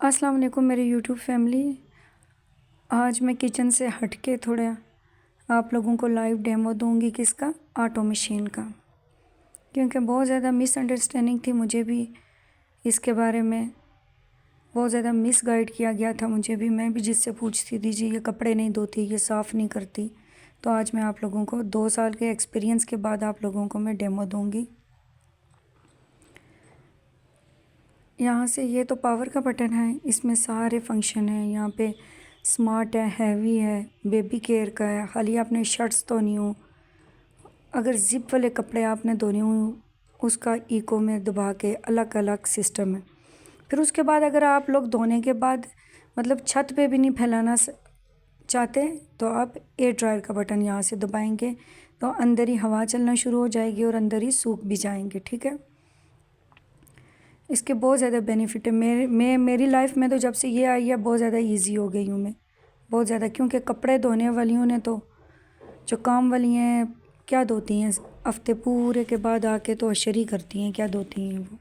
अस्सलाम वालेकुम मेरी यूट्यूब फैमिली। आज मैं किचन से हट के थोड़ा आप लोगों को लाइव डेमो दूंगी किसका, ऑटो मशीन का, क्योंकि बहुत ज़्यादा मिसअंडरस्टैंडिंग थी मुझे भी इसके बारे में। बहुत ज़्यादा मिस गाइड किया गया था मुझे भी। मैं भी जिससे पूछती थी जी ये कपड़े नहीं धोती, ये साफ़ नहीं करती। तो आज मैं आप लोगों को 2 साल के एक्सपीरियंस के बाद आप लोगों को मैं डेमो दूंगी। यहाँ से ये तो पावर का बटन है, इसमें सारे फंक्शन हैं। यहाँ पे स्मार्ट है, हैवी है, बेबी केयर का है, खाली आपने शर्ट्स धोनी हो, अगर ज़िप वाले कपड़े आपने धोने हो उसका इको में दबा के अलग अलग सिस्टम है। फिर उसके बाद अगर आप लोग धोने के बाद मतलब छत पे भी नहीं फैलाना चाहते तो आप एयर ड्रायर का बटन यहाँ से दबाएंगे तो अंदर ही हवा चलना शुरू हो जाएगी और अंदर ही सूख भी जाएंगे। ठीक है, इसके बहुत ज़्यादा बेनिफिट है। मेरी लाइफ में तो जब से ये आई है बहुत ज़्यादा इजी हो गई हूँ मैं, बहुत ज़्यादा। क्योंकि कपड़े धोने वालियों ने तो जो काम वाली हैं क्या धोती हैं, हफ्ते पूरे के बाद आके तो अशरी करती हैं, क्या धोती हैं वो।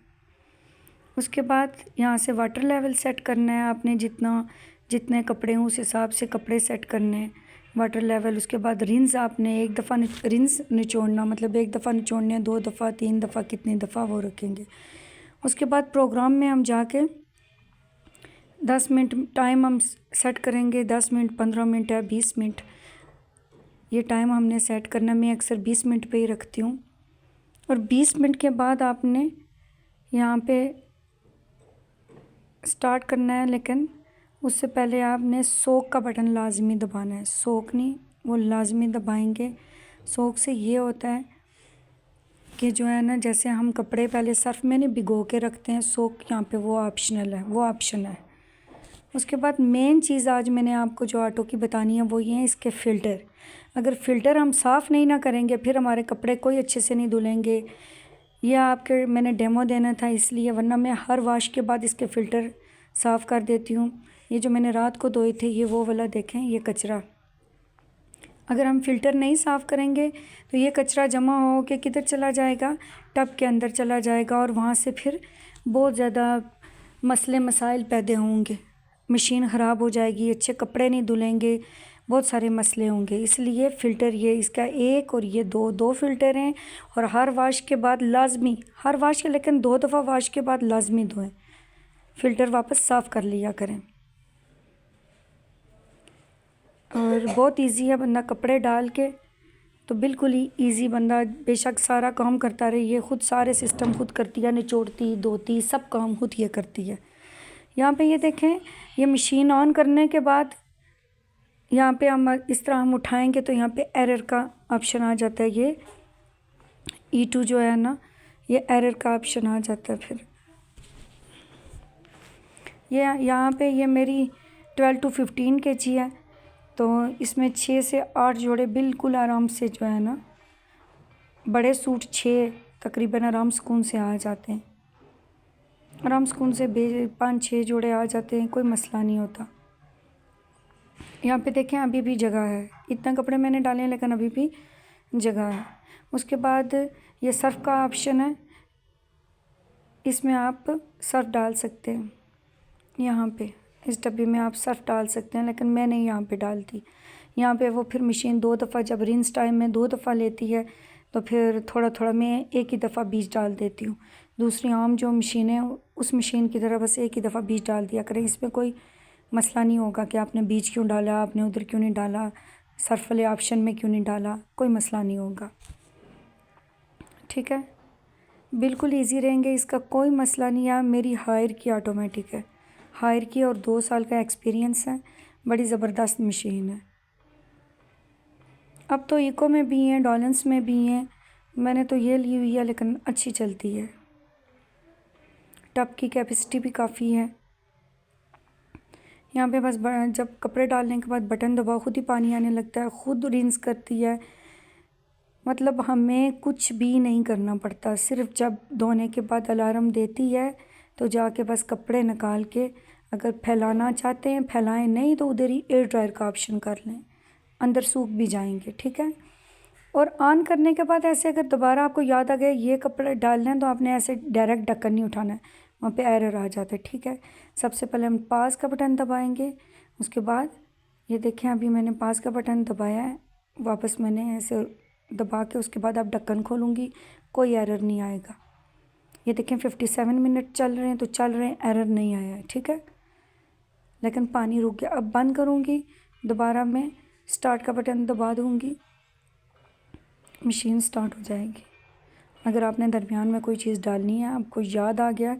उसके बाद यहाँ से वाटर लेवल सेट करना है आपने, जितने कपड़े हों उस हिसाब से कपड़े सेट करने हैं, वाटर लेवल। उसके बाद रिंस आपने एक दफ़ा रिंस निचोड़ना, मतलब एक दफ़ा निचोड़ने, 2 दफ़ा, 3 दफ़ा, कितनी दफ़ा वो रखेंगे। उसके बाद प्रोग्राम में हम जाके 10 मिनट टाइम हम सेट करेंगे। 10 मिनट, 15 मिनट या 20 मिनट, ये टाइम हमने सेट करना। मैं अक्सर 20 मिनट पे ही रखती हूँ। और 20 मिनट के बाद आपने यहाँ पे स्टार्ट करना है, लेकिन उससे पहले आपने सोक का बटन लाजमी दबाना है। सोक नहीं, वो लाजमी दबाएंगे। सोक से ये होता है कि जो है ना, जैसे हम कपड़े पहले सर्फ़ में नहीं भिगो के रखते हैं, सोक यहाँ पे वो ऑप्शनल है, वो ऑप्शन है। उसके बाद मेन चीज़ आज मैंने आपको जो ऑटो की बतानी है वो ये है इसके फ़िल्टर। अगर फ़िल्टर हम साफ़ नहीं ना करेंगे फिर हमारे कपड़े कोई अच्छे से नहीं धुलेंगे। ये आपके मैंने डेमो देना था इसलिए, वरना मैं हर वॉश के बाद इसके फ़िल्टर साफ़ कर देती हूँ। ये जो मैंने रात को धोए थे ये वो वाला देखें, ये कचरा। अगर हम फ़िल्टर नहीं साफ़ करेंगे तो ये कचरा जमा हो के किधर चला जाएगा, टब के अंदर चला जाएगा और वहाँ से फिर बहुत ज़्यादा मसले मसाइल पैदा होंगे। मशीन ख़राब हो जाएगी, अच्छे कपड़े नहीं धुलेंगे, बहुत सारे मसले होंगे। इसलिए फ़िल्टर ये इसका एक और ये दो फ़िल्टर हैं। और हर वॉश के बाद लाजमी, हर वॉश के लेकिन 2 दफ़ा वॉश के बाद लाजमी धोएं, फ़िल्टर वापस साफ़ कर लिया करें। और बहुत इजी है, बंदा कपड़े डाल के तो बिल्कुल ही इजी, बंदा बेशक सारा काम करता रहे, ये खुद सारे सिस्टम खुद करती है, निचोड़ती, धोती, सब काम खुद ये करती है। यहाँ पे ये देखें, ये मशीन ऑन करने के बाद यहाँ पे हम इस तरह हम उठाएंगे तो यहाँ पे एरर का ऑप्शन आ जाता है। ये E2 जो है ना, ये एरर का ऑप्शन आ जाता है। फिर ये यहाँ पे ये मेरी 12 to 15 kg है, तो इसमें 6 से 8 जोड़े बिल्कुल आराम से जो है ना, बड़े सूट 6 तकरीबन आराम सुकून से आ जाते हैं। आराम सुकून से 5-6 जोड़े आ जाते हैं, कोई मसला नहीं होता। यहाँ पे देखें अभी भी जगह है, इतना कपड़े मैंने डाले हैं लेकिन अभी भी जगह है। उसके बाद ये सर्फ़ का ऑप्शन है, इसमें आप सर्फ़ डाल सकते हैं। यहाँ पे इस डब्बे में आप सर्फ़ डाल सकते हैं, लेकिन मैं नहीं यहाँ पे डालती। यहाँ पे वो फिर मशीन 2 दफ़ा, जब रिंस टाइम में 2 दफ़ा लेती है तो फिर थोड़ा थोड़ा मैं एक ही दफ़ा बीज डाल देती हूँ। दूसरी आम जो मशीन है उस मशीन की तरह बस एक ही दफ़ा बीज डाल दिया करें। इसमें कोई मसला नहीं होगा कि आपने बीज क्यों डाला, आपने उधर क्यों नहीं डाला, सर्फ़ वाले ऑप्शन में क्यों नहीं डाला, कोई मसला नहीं होगा। ठीक है, बिल्कुल ईजी रहेंगे, इसका कोई मसला नहीं है। मेरी हायर की ऑटोमेटिक है, हायर की, और 2 साल का एक्सपीरियंस है। बड़ी ज़बरदस्त मशीन है। अब तो इको में भी हैं, डॉलेंस में भी हैं, मैंने तो ये ली हुई है लेकिन अच्छी चलती है। टब की कैपेसिटी भी काफ़ी है। यहाँ पे बस जब कपड़े डालने के बाद बटन दबाओ खुद ही पानी आने लगता है, खुद रिंस करती है। मतलब हमें कुछ भी नहीं करना पड़ता, सिर्फ जब धोने के बाद अलार्म देती है तो जाके बस कपड़े निकाल के अगर फैलाना चाहते हैं फैलाएं, नहीं तो उधर ही एयर ड्रायर का ऑप्शन कर लें, अंदर सूख भी जाएंगे। ठीक है, और ऑन करने के बाद ऐसे अगर दोबारा आपको याद आ गया ये कपड़े डालना है तो आपने ऐसे डायरेक्ट ढक्कन नहीं उठाना है, वहाँ पे एरर आ जाता है। ठीक है, सबसे पहले हम पास का बटन दबाएंगे। उसके बाद ये देखें अभी मैंने पास का बटन दबाया है, वापस मैंने ऐसे दबा के उसके बाद अब ढक्कन खोलूँगी, कोई एरर नहीं आएगा। ये देखें 57 मिनट चल रहे हैं तो चल रहे हैं, एरर नहीं आया है। ठीक है, लेकिन पानी रुक गया। अब बंद करूँगी, दोबारा मैं स्टार्ट का बटन दबा दूँगी, मशीन स्टार्ट हो जाएगी। अगर आपने दरमियान में कोई चीज़ डालनी है, आपको याद आ गया